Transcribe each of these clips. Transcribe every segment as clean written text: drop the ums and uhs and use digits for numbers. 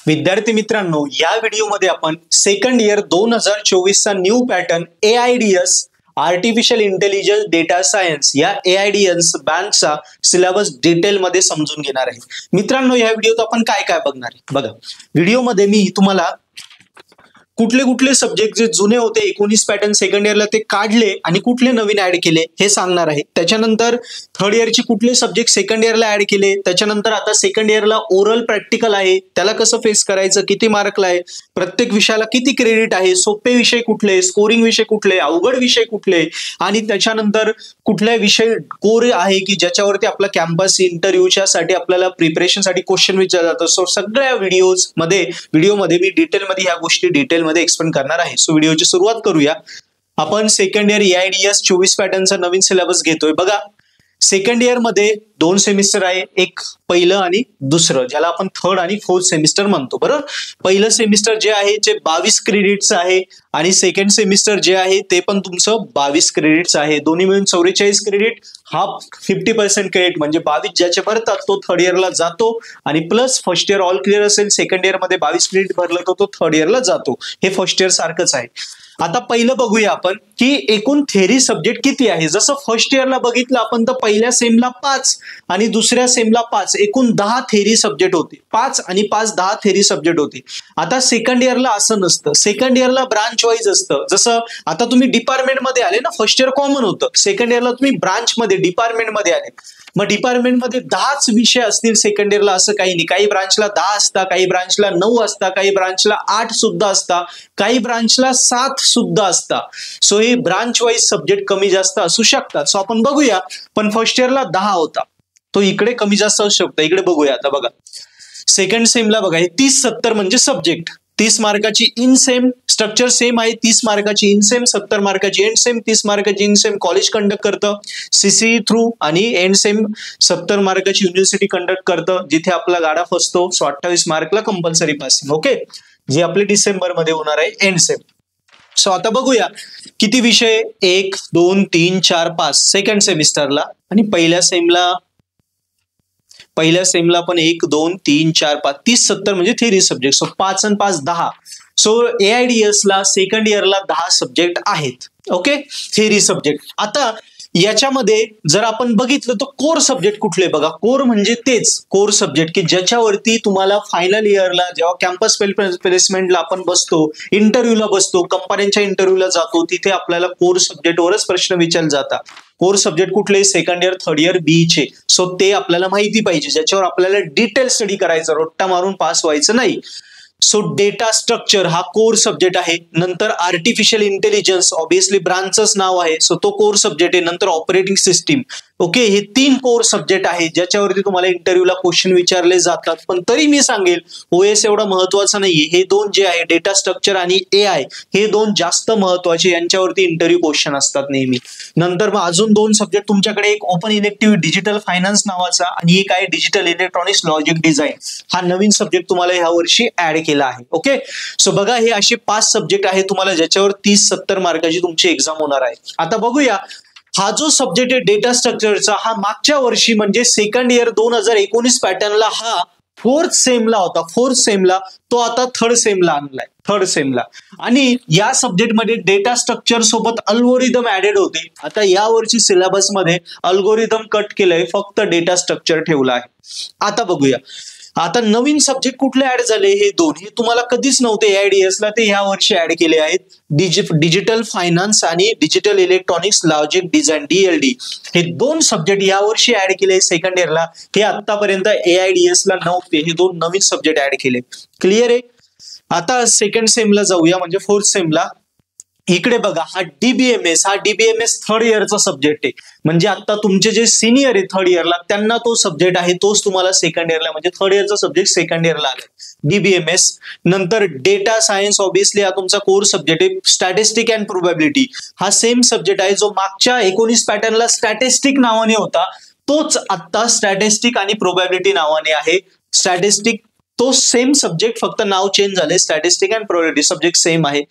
विद्यार्थी मित्रांनो, या व्हिडिओमध्ये आपण सेकंड इयर 2024 चा new pattern AIDS artificial intelligence data science या AIDS बँकचा सिलेबस डिटेल मध्ये समजून घेणार आहे. मित्रांनो, या व्हिडिओत आपण काय काय बघणार आहे बघा. व्हिडिओमध्ये मी तुम्हाला कुठले कुठले सब्जेक्ट जे जुने होते 19 पॅटर्न सेकंड इयरला ते काढले आणि कुठले नवीन ऍड केले हे सांगणार आहे. त्याच्यानंतर थर्ड इयरचे कुठले सब्जेक्ट सेकंड इयरला ऍड केले, त्याच्यानंतर आता सेकंड इयरला ओरल प्रॅक्टिकल आहे, त्याला कसं फेस करायचं, किती मार्कला आहे, प्रत्येक विषयाला किती क्रेडिट आहे, सोपे विषय कुठले, स्कोरिंग विषय कुठले, अवघड विषय कुठले, आणि त्याच्यानंतर कुठल्या विषय कोर आहे की ज्याच्यावरती आपला कॅम्पस इंटरव्ह्यूच्या साठी आपल्याला प्रिपरेशनसाठी क्वेश्चन विचारला जातो. सो सगळ्या व्हिडिओमध्ये मी डिटेलमध्ये ह्या गोष्टी डिटेल मध्ये एक्सप्लेन करणार आहे. सो व्हिडिओची सुरुवात करूया. आपण सेकंड इयर AIDS 24 पॅटर्नचा नवीन सिलेबस घेतोय. बघा, सेकंड इयर मध्ये 2 सेमिस्टर आहे, एक पहिलं आणि दुसरं, ज्याला आपण थर्ड आणि फोर्थ सेमिस्टर म्हणतो. बरोबर, पहिलं सेमिस्टर जे आहे ते 22 क्रेडिट्स आहे आणि सेकंड सेमिस्टर जे आहे ते पण तुमचं 22 क्रेडिट्स आहे. दोन्ही मिळून 44 क्रेडिट, हाफ 50% क्रेडिट म्हणजे 22 ज्याचे भरतात तो थर्ड इयरला जातो आणि plus first year all clear असेल, सेकंड इयर मध्ये 22 क्रेडिट भरलं तर तो थर्ड इयरला जातो. हे फर्स्ट इयर सारखंच आहे. आता पहिलं बघूया आपण की एकूण थेरी सब्जेक्ट किती आहे. जसं फर्स्ट इयरला बघितलं आपण तर पहिल्या सेमला 5 आणि दुसऱ्या सेमला 5, एकूण 10 थेरी सब्जेक्ट होते. 5 आणि 5 10 थेरी सब्जेक्ट होते. आता सेकंड इयरला असं नसतं. सेकंड इयरला ब्रांच वाईज असतं. जसं आता तुम्ही डिपार्टमेंट मध्ये आले ना, फर्स्ट इयर कॉमन होतं, सेकंड इयरला तुम्ही ब्रांच मध्ये डिपार्टमेंट मध्ये आले, मग डिपार्टमेंट मध्ये 10च विषय असतील. सेकंड इयरला असं काही नाही. काही ब्रांचला 10 असतात, काही ब्रांचला 9 असतात, काही ब्रांचला 8 सुद्धा असतात, काही ब्रांचला 7 सुद्धा असतात. सो हे ब्रांच वाईज सब्जेक्ट कमी जास्त असू शकतात. सो आपण बघूया. पण फर्स्ट इयरला 10 होता, तो इकडे कमी जास्त असू शकतो. इकडे बघूया. आता बघा, सेकंड सेमला बघा, हे 30-70 म्हणजे सब्जेक्ट. 30 मार्काची इन सेम, स्ट्रक्चर सेम आहे. 30 मार्काची इन सेम, 70 मार्काची एंड सेम, 30 मार्काची इन सेम कॉलेज कंडक्ट करतं CCE थ्रू, आणि एंड सेम 70 मार्काची युनिव्हर्सिटी कंडक्ट करतं जिथे आपला गाडा फसतो. सो 28 मार्कला कंपल्सरी पासिंग. ओके, जे आपले डिसेंबर मध्ये होणार आहे एंड सेम. सो आता बघूया किती विषय, 1 2 3 4 5 सेकंड सेमिस्टरला, आणि पहिल्या सेमला पण 1 2 3 4 5 30-70 म्हणजे थेरी सब्जेक्ट. सो 5 आणि 5 10. सो AIDS ला सेकंड इयरला 10 सब्जेक्ट आहेत. Okay, theory subject. आता याच्यामध्ये जर आपण बघितलं तर कोर सब्जेक्ट कुठले बघा. कोर म्हणजे तेच कोर सब्जेक्ट की ज्याच्यावरती तुम्हाला फायनल इयरला जेव्हा कॅम्पस प्लेसमेंटला आपण बसतो, इंटरव्ह्यूला बसतो, कंपन्यांच्या इंटरव्ह्यूला जातो, तिथे आपल्याला कोर सब्जेक्टवरच प्रश्न विचारले जातात. कोर सब्जेक्ट कुठले, second year third year BE चे. सो ते आपल्याला माहिती पाहिजे, ज्याच्यावर आपल्याला डिटेल स्टडी करायचा, रोट्टा मारून पास व्हायचं नाही. सो डेटा स्ट्रक्चर हा कोर सब्जेक्ट आहे. नंतर आर्टिफिशियल इंटेलिजन्स ऑब्विसली ब्रांचच नाव आहे, सो तो कोर सब्जेक्ट आहे. नंतर ऑपरेटिंग सिस्टीम. ओके, हे 3 कोर सब्जेक्ट आहे ज्याच्यावरती तुम्हाला इंटरव्ह्यूला क्वेश्चन विचारले जातात. पण तरी मी सांगेल OS एवढं महत्वाचं नाहीये. हे 2 जे आहे, डेटा स्ट्रक्चर आणि AI, हे 2 जास्त महत्वाचे, यांच्यावरती इंटरव्ह्यू क्वेश्चन असतात नेहमी. नंतर मग अजून 2 सब्जेक्ट तुमच्याकडे, एक ओपन इलेक्टिव्ह डिजिटल फायनान्स नावाचा आणि एक आहे डिजिटल इलेक्ट्रॉनिक्स लॉजिक डिझाईन. हा नवीन सब्जेक्ट तुम्हाला ह्या वर्षी ऍड केला आहे. ओके, सो बघा, हे असे 5 सब्जेक्ट आहे तुम्हाला ज्याच्यावर 30-70 मार्काची तुमची एक्झाम होणार आहे. आता बघूया, हा जो सब्जेक्ट आहे डेटा स्ट्रक्चरचा, हा मागच्या वर्षी म्हणजे सेकंड इयर 2019 पॅटर्नला हा फोर्थ सेमला होता. फोर्थ सेमला तो आता थर्ड सेमला आणलाय, थर्ड सेमला. आणि या सब्जेक्टमध्ये डेटा स्ट्रक्चर सोबत अल्गोरिदम ऍडेड होते. आता या वर्षी सिलेबस मध्ये अल्गोरिदम कट केलंय, फक्त डेटा स्ट्रक्चर ठेवला आहे. आता बघूया, आता नवीन सब्जेक्ट कुठले ऍड झाले, हे 2. हे तुम्हाला कधीच नव्हते AIDS ला, ते ह्या वर्षी ऍड केले आहेत. डिजिटल फायनान्स आणि digital electronics logic design DLD, हे 2 सब्जेक्ट या वर्षी ऍड केले सेकंड इयरला. हे आतापर्यंत AIDS ला नव्हते. हे 2 नवीन सब्जेक्ट ऍड केले. क्लिअर आहे. आता सेकंड सेमला जाऊया, म्हणजे फोर्थ सेमला. इकडे बघा, हा DBMS थर्ड इयरचा सब्जेक्ट आहे. म्हणजे आता तुमचे जे सिनियर आहे थर्ड इयरला, त्यांना तो सब्जेक्ट आहे, तोच तुम्हाला सेकंड इयरला, म्हणजे थर्ड इयरचा सब्जेक्ट सेकंड इयरला आला, DBMS. नंतर डेटा सायन्स ऑब्विसली हा तुमचा कोर सब्जेक्ट आहे. स्टॅटिस्टिक अँड प्रोबॅबिलिटी हा सेम सब्जेक्ट आहे, जो मागच्या 19 पॅटर्नला स्टॅटिस्टिक नावाने होता, तोच आता स्टॅटिस्टिक आणि प्रोबॅबिलिटी नावाने आहे. स्टॅटिस्टिक तो सेम सब्जेक्ट, फक्त नाव चेंज झाले. Statistic and probability subject same आहे.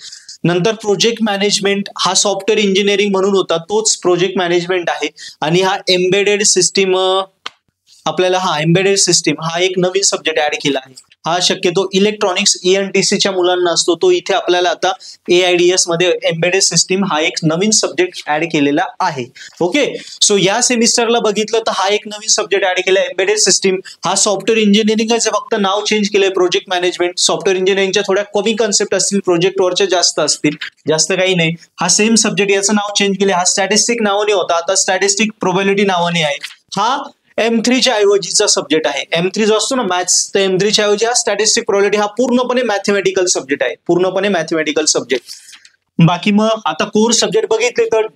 नंतर प्रोजेक्ट मॅनेजमेंट हा सॉफ्टवेअर इंजिनिअरिंग म्हणून होता, तोच प्रोजेक्ट मॅनेजमेंट आहे. आणि हा एम्बेडेड सिस्टीम आपल्याला, हा एम्बेडेड सिस्टीम हा एक नवीन सब्जेक्ट ऍड केला आहे. हा शक्यतो इलेक्ट्रॉनिक्स ENTCच्या मुलांना असतो, तो इथे आपल्याला आता AIDS मध्ये एम्बेडेड सिस्टीम हा एक नवीन सब्जेक्ट ऍड केलेला आहे. ओके, सो या सेमिस्टरला बघितलं तर हा एक नवीन सब्जेक्ट ऍड केला एम्बेडेड सिस्टीम. हा सॉफ्टवेअर इंजिनिअरिंगच फक्त नाव चेंज केलंय, प्रोजेक्ट मॅनेजमेंट. सॉफ्टवेअर इंजिनिअरिंगच्या थोड्या कमी कन्सेप्ट असतील, प्रोजेक्टवरच्या जास्त असतील, जास्त काही नाही. हा सेम सब्जेक्ट, याचं नाव चेंज केले. हा स्टॅटिस्टिक नावाने होता, आता स्टॅटिस्टिक प्रोबॅबिलिटी नावाने आहे. हा M3 च्या ऐवजीचा सब्जेक्ट आहे. M3 जो असतो ना मॅथ्स, तर M3 च्या ऐवजी हा स्टॅटिस्टिक प्रोबॅबिलिटी हा पूर्णपणे मॅथमॅटिकल सब्जेक्ट आहे, पूर्णपणे मॅथमॅटिकल सब्जेक्ट. बाकी मग आता कोर सब्जेक्ट बघितले तर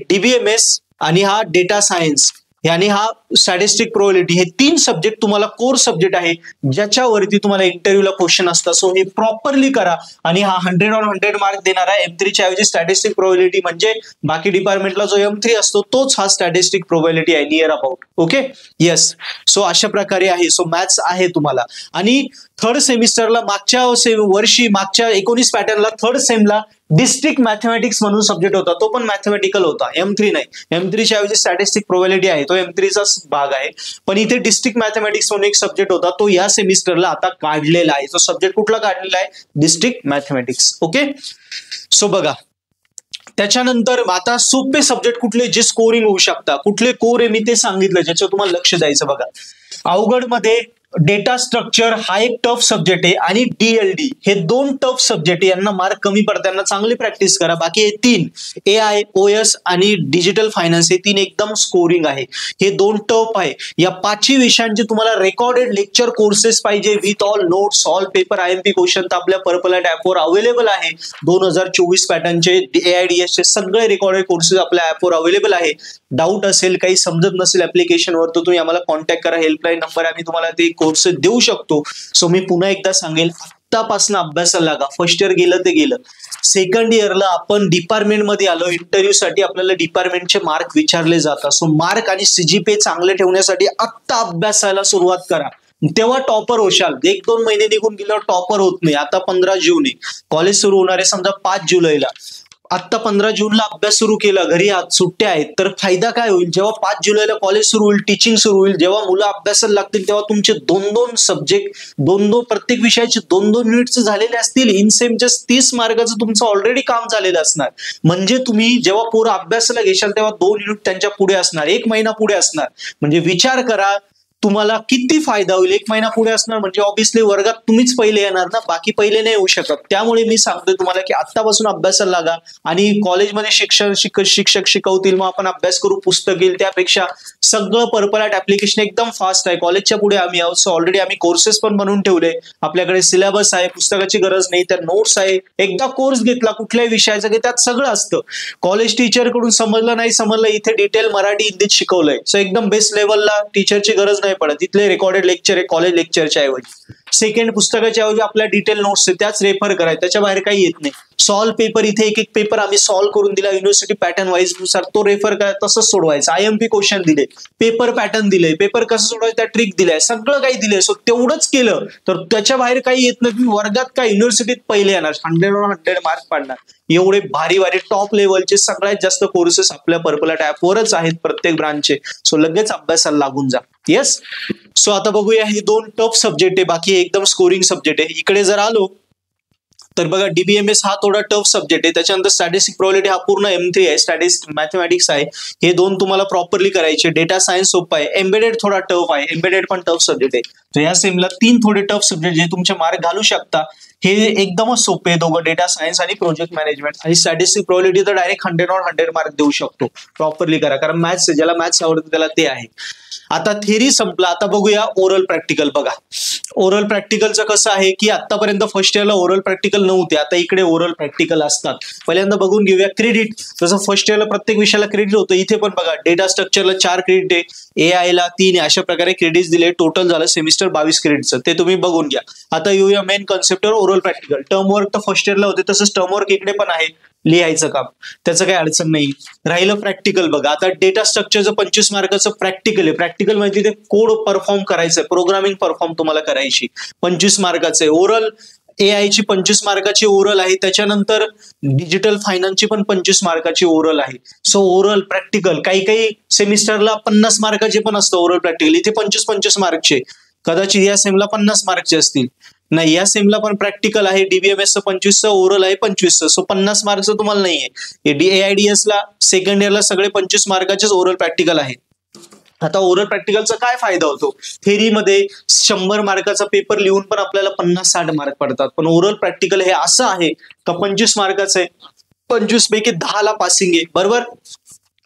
DBMS आणि हा डेटा सायन्स आणि हा स्टॅटिस्टिक प्रोबॅबिलिटी, हे 3 सब्जेक्ट तुम्हाला कोर सब्जेक्ट आहे, ज्याच्यावरती तुम्हाला इंटरव्ह्यूला क्वेश्चन असतात. सो हे प्रॉपरली करा. आणि हा 100 on 100 मार्क देणारा M3 च्या ऐवजी स्टॅटिस्टिक प्रोबॅबिलिटी, म्हणजे बाकी डिपार्टमेंटला जो M3 असतो तोच हा स्टॅटिस्टिक प्रोबॅबिलिटी आहे, near about. Okay, yes. So अशा प्रकारे आहे. सो मॅथ्स आहे तुम्हाला. आणि थर्ड सेमिस्टरला मागच्या वर्षी, मागच्या 19 पॅटर्नला थर्ड सेमला डिस्ट्रिक्ट मॅथमॅटिक्स म्हणून सब्जेक्ट होता, तो पण मॅथमॅटिकल होता. M3 नाही, M3 च्या ऐवजी स्टॅटिस्टिक प्रोबॅबिलिटी आहे, तो M3 चाच भाग आहे. पण इथे डिस्ट्रिक्ट मॅथमॅटिक्स म्हणून एक सब्जेक्ट होता, तो या सेमिस्टरला आता काढलेला आहे. तो सब्जेक्ट कुठला काढलेला आहे? District mathematics. ओके, सो बघा त्याच्यानंतर आता सोपे सब्जेक्ट कुठले जे स्कोरिंग होऊ शकता, कुठले कोर आहे मी ते सांगितलं, ज्याच्यावर तुम्हाला लक्ष द्यायचं. बघा अवघड मध्ये डेटा स्ट्रक्चर हा एक टफ सब्जेक्ट आहे, आणि DLD हे 2 टफ सब्जेक्ट आहे, यांना मार्क कमी पडतात, त्यांना चांगली प्रॅक्टिस करा. बाकी हे 3 AI, OS आणि डिजिटल फायनान्स हे 3 एकदम स्कोरिंग आहे. हे 2 टफ आहे. या 5 विषयांचे तुम्हाला रेकॉर्डेड लेक्चर कोर्सेस पाहिजे with all notes, all paper, IMP question तर आपल्या पर्पल ऍपवर अवेलेबल आहे. 2024 पॅटर्नचे AIDS चे सगळे रेकॉर्डेड कोर्सेस आपल्या ऍपवर अवेलेबल आहे. डाऊट असेल, काही समजत नसेल ऍप्लिकेशनवर, तर तुम्ही आम्हाला कॉन्टॅक्ट करा, हेल्पलाईन नंबर, आम्ही तुम्हाला ते कोर्स देऊ शकतो. सो मी पुन्हा एकदा सांगेल, आत्तापासून अभ्यासाला लागा. फर्स्ट इयर गेलं ते गेलं, सेकंड इयरला आपण डिपार्टमेंटमध्ये आलो इंटरव्ह्यूसाठी, आपल्याला डिपार्टमेंटचे मार्क विचारले जातात. सो मार्क आणि CGPA चांगले ठेवण्यासाठी आत्ता अभ्यासाला सुरुवात करा, तेव्हा टॉपर होशाल. 1-2 महिने निघून गेल्यावर टॉपर होत नाही. आता 15 जून आहे, कॉलेज सुरू होणार आहे समजा 5 जुलैला. आता 15 जूनला अभ्यास सुरू केला, घरी आत सुट्ट्या आहेत, तर फायदा काय होईल? जेव्हा 5 जुलैला कॉलेज सुरू होईल, टीचिंग सुरू होईल, जेव्हा मुलं अभ्यासाला लागतील, तेव्हा तुमचे 2-2 सब्जेक्ट, 2-2 प्रत्येक विषयाचे 2-2 युनिटचे झालेले असतील. इन सेमचे 30 मार्काचं तुमचं ऑलरेडी काम झालेलं असणार. म्हणजे तुम्ही जेव्हा पोरं अभ्यासाला घेशाल तेव्हा 2 युनिट त्यांच्या पुढे असणार, 1 महिना पुढे असणार. म्हणजे विचार करा तुम्हाला किती फायदा होईल. 1 महिना पुढे असणार म्हणजे ऑब्व्हियसली वर्गात तुम्हीच पहिले येणार ना, बाकी पहिले नाही येऊ शकत. त्यामुळे मी सांगतोय तुम्हाला की आत्तापासून अभ्यासाला लागा. आणि कॉलेजमध्ये शिक्षक शिकवतील, मग आपण अभ्यास करू, पुस्तक येईल, त्यापेक्षा सगळं पर्पल ऍट ऍप्लिकेशन एकदम फास्ट आहे. कॉलेजच्या पुढे आम्ही आहोत. सो ऑलरेडी आम्ही कोर्सेस पण बनवून ठेवले, आपल्याकडे सिलेबस आहे, पुस्तकाची गरज नाही, त्या नोट्स आहे. एकदा कोर्स घेतला कुठल्याही विषयाचा की त्यात सगळं असतं. कॉलेज टीचर कडून समजलं नाही समजलं, इथे डिटेल मराठी हिंदीत शिकवलंय. सो एकदम बेस्ट लेवलला टीचरची गरज नाही पडत. तिथले रेकॉर्डेड लेक्चर आहे कॉलेज लेक्चरच्या ऐवजी. सेकंड, पुस्तकाच्या ऐवजी आपल्या डिटेल नोट्स आहे त्याच रेफर करायचं, त्याच्या बाहेर काही येत नाही. सॉल्व पेपर, इथे एक पेपर आम्ही सॉल्व्ह करून दिला युनिव्हर्सिटी पॅटर्न वाईज नुसार, तो रेफर करा, तसंच सोडवायचं. IMP क्वेश्चन दिले, पेपर पॅटर्न दिले, पेपर कसं सोडवायचं त्या ट्रिक दिलाय, सगळं काही दिलंय. सो तेवढंच केलं तर त्याच्या बाहेर काही येत नाही. तुम्ही वर्गात काय युनिव्हर्सिटीत पहिले येणार, 100 on 100 मार्क पाडणार. एवढे भारी भारी टॉप लेवलचे सगळ्यात जास्त कोर्सेस आपल्या पर्पल ऍपवरच आहेत प्रत्येक ब्रांचचे. सो लगेच अभ्यासाला लागून जा. येस. सो आता बघूया, हे 2 टफ सब्जेक्ट आहे, बाकी एकदम स्कोरिंग सब्जेक्ट आहे. इकडे जर आलो तर बघा DBMS हा थोडा टफ सब्जेक्ट आहे. त्याच्यानंतर स्टॅटिस्टिक प्रोबॅबिलिटी हा पूर्ण M3 आहे, स्टॅटिस्टिक मॅथमॅटिक्स आहे. हे 2 तुम्हाला प्रॉपरली करायचे. डेटा सायन्स सोपा आहे. एम्बेडेड थोडा टफ आहे, एम्बेडेड पण टफ सब्जेक्ट आहे. तर या सेमला 3 थोडे टफ सब्जेक्ट जे तुमचे मार्क घालू शकता. हे एकदमच सोपे आहे दोघं, डेटा सायन्स आणि प्रोजेक्ट मॅनेजमेंट. आणि स्टॅटिस्टिक प्रोबॅबिलिटी तर डायरेक्ट 100 on 100 मार्क देऊ शकतो, प्रॉपरली करा, कारण मॅथ्स ज्याला मॅथ्स आवडतं त्याला ते आहे. आता थेरी संपला, आता बघूया ओरल प्रॅक्टिकल. बघा ओरल प्रॅक्टिकलचं कसं आहे की आतापर्यंत फर्स्ट इयरला ओरल प्रॅक्टिकल नव्हते, आता इकडे ओरल प्रॅक्टिकल असतात. पहिल्यांदा बघून घेऊया क्रेडिट. जसं फर्स्ट इयरला प्रत्येक विषयाला क्रेडिट होतं, इथे पण बघा डेटा स्ट्रक्चरला 4 क्रेडिट आहे, AI ला 3 आहे. अशा प्रकारे क्रेडिट्स दिले. टोटल झालं सेमिस्टर 22 क्रेडिटचं, ते तुम्ही बघून घ्या. आता येऊया मेन कॉन्सेप्टवर, ओरल प्रॅक्टिकल. टर्म वर्क तर फर्स्ट इयरला होते, तसंच टर्म वर्क इकडे पण आहे, लिहायचं काम, त्याचं काही अडचण नाही. राहिलं प्रॅक्टिकल. बघा आता डेटा स्ट्रक्चरचं 25 मार्काचं प्रॅक्टिकल आहे. प्रॅक्टिकल म्हणजे ते कोड परफॉर्म करायचं, प्रोग्रामिंग परफॉर्म तुम्हाला करायची, 25 मार्काचं आहे. ओरल AI ची 25 मार्काची ओरल आहे. त्याच्यानंतर डिजिटल फायनान्सची पण 25 मार्काची ओरल आहे. सो ओरल प्रॅक्टिकल काही काही सेमिस्टरला 50 मार्काचे पण असतं ओरल प्रॅक्टिकल. इथे 25-25 मार्कचे, कदाचित या सेमला 50 मार्कचे असतील. नाही, या सेमला पण प्रॅक्टिकल आहे, डीबीएमएसचं 25चं, ओरल आहे 25चं. सो 50 मार्क्सचं तुम्हाला नाहीये. AIDS ला सेकंड इयरला सगळे 25 मार्काचेच ओरल प्रॅक्टिकल आहे. आता ओरल प्रॅक्टिकलचा काय फायदा होतो? थेरीमध्ये 100 मार्काचा पेपर लिहून पण आपल्याला 50-60 मार्क पडतात, पण ओरल प्रॅक्टिकल हे असं आहे का 25 मार्काचं आहे, 25 पैकी 10ला पासिंग आहे, बरोबर.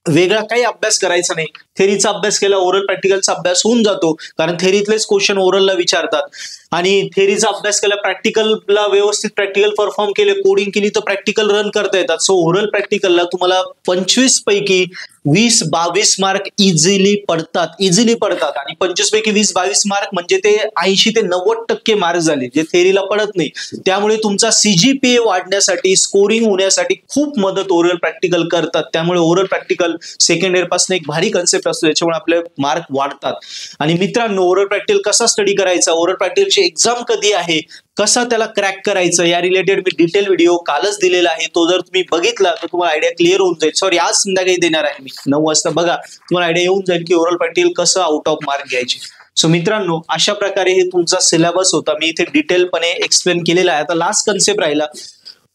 वेगळा काही अभ्यास करायचा नाही. थेरीचा अभ्यास केला, ओरल प्रॅक्टिकलचा अभ्यास होऊन जातो, कारण थेरीतलेच क्वेश्चन ओरलला विचारतात. आणि थेरीचा अभ्यास केला, प्रॅक्टिकलला व्यवस्थित प्रॅक्टिकल परफॉर्म केले, कोडिंग केली तर प्रॅक्टिकल रन करता येतात. सो ओरल प्रॅक्टिकलला तुम्हाला 25 पैकी 20-22 मार्क इझिली पडतात. आणि 25 पैकी 20-22 मार्क म्हणजे ते 80 ते 90% मार्क झाले, जे थेरीला पडत नाही. त्यामुळे तुमचा CGPA वाढण्यासाठी, स्कोरिंग होण्यासाठी खूप मदत ओरल प्रॅक्टिकल करतात. त्यामुळे ओरल प्रॅक्टिकल सेकंड इयर पासून एक भारी कन्सेप्ट असतो, त्याच्यामुळे आपले मार्क वाढतात. आणि मित्रांनो, ओरल प्रॅक्टिकल कसा स्टडी करायचा, ओरल प्रॅक्टिकलची एक्झाम कधी आहे, कसा त्याला क्रॅक करायचं, या रिलेटेड मी डिटेल व्हिडिओ कालच दिलेला आहे. तो जर तुम्ही बघितला तर तुम्हाला आयडिया क्लिअर होऊन जाईल. सॉरी, आज संध्याकाळी देणार आहे मी 9 वाजता. बघा, तुम्हाला आयडिया येऊन जाईल की ओरल प्रॅक्टिकल कसं आउट ऑफ मार्क घ्यायचे. सो मित्रांनो, अशा प्रकारे हे तुमचा सिलेबस होता. मी इथे डिटेलपणे एक्सप्लेन केलेला आहे. आता लास्ट कन्सेप्ट राहिला,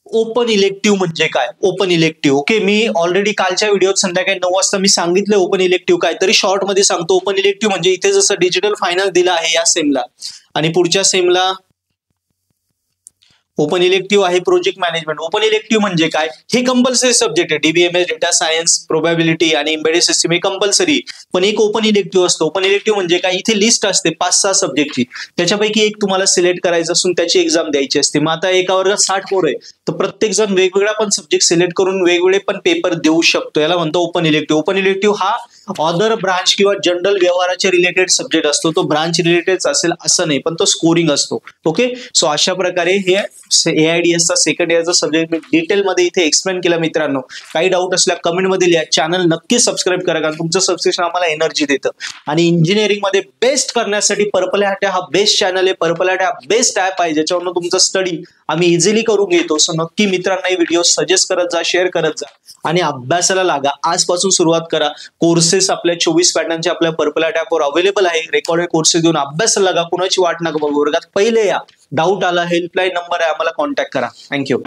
ओपन इलेक्टिव्ह म्हणजे काय. ओपन इलेक्टिव्ह, ओके, मी ऑलरेडी कालच्या व्हिडिओत संध्याकाळी 9 वाजता मी सांगितलं ओपन इलेक्टिव्ह काय, तरी शॉर्ट मध्ये सांगतो. ओपन इलेक्टिव्ह म्हणजे इथे जसं डिजिटल फायनल दिला आहे या सेमला, आणि पुढच्या सेमला ओपन इलेक्टिव्ह आहे प्रोजेक्ट मॅनेजमेंट. ओपन इलेक्टिव्ह म्हणजे काय, हे कंपल्सरी सब्जेक्ट आहे. DBMS, डेटा सायन्स, प्रोबॅबिलिटी आणि एम्बेडेड सिस्टम हे कंपल्सरी, पण एक ओपन इलेक्टिव्ह असतो. ओपन इलेक्टिव्ह म्हणजे काय, इथे लिस्ट असते 5-6 सब्जेक्टची, त्याच्यापैकी एक तुम्हाला सिलेक्ट करायचं असून त्याची एक्झाम द्यायची असते. मग आता एका वर्गात 60 पोरं आहे, तर प्रत्येक जण वेगवेगळा पण सब्जेक्ट सिलेक्ट करून वेगवेगळे पण पेपर देऊ शकतो. याला म्हणतो ओपन इलेक्टिव्ह. ओपन इलेक्टिव्ह हा अदर ब्रांच किंवा जनरल व्यवहाराच्या रिलेटेड सब्जेक्ट असतो. तो ब्रांच रिलेटेड असेल असं नाही, पण तो स्कोरिंग असतो. ओके, सो अशा प्रकारे हे AIDS चा सेकंड इयरचा सब्जेक्ट मी डिटेलमध्ये इथे एक्सप्लेन केला. मित्रांनो, काही डाऊट असल्या कमेंटमध्ये लिहा. चॅनल नक्की सबस्क्राईब करा, कारण तुमचं सबस्क्रिप्शन आम्हाला एनर्जी देतं. आणि इंजिनिअरिंग मध्ये बेस्ट करण्यासाठी पर्पल हॅट हा बेस्ट चॅनल आहे. पर्पल हॅट हा बेस्ट ॲप आहे, ज्याच्यावरून तुमचं स्टडी आम्ही इझिली करून घेतो. सो नक्की मित्रांना व्हिडिओ सजेस्ट करत जा, शेअर करत जा आणि अभ्यासाला लागा. आजपासून सुरुवात करा. कोर्सेस आपल्या 24 पॅटर्नचे आपल्या पर्पल हॅट ॲपवर अवेलेबल आहे. रेकॉर्डेड कोर्सेस घेऊन अभ्यासाला लागा. कुणाची वाट नका बघू. वर्गात पहिले या. डाऊट आला, हेल्पलाईन नंबर आहे, आम्हाला कॉन्टॅक्ट करा. थँक्यू.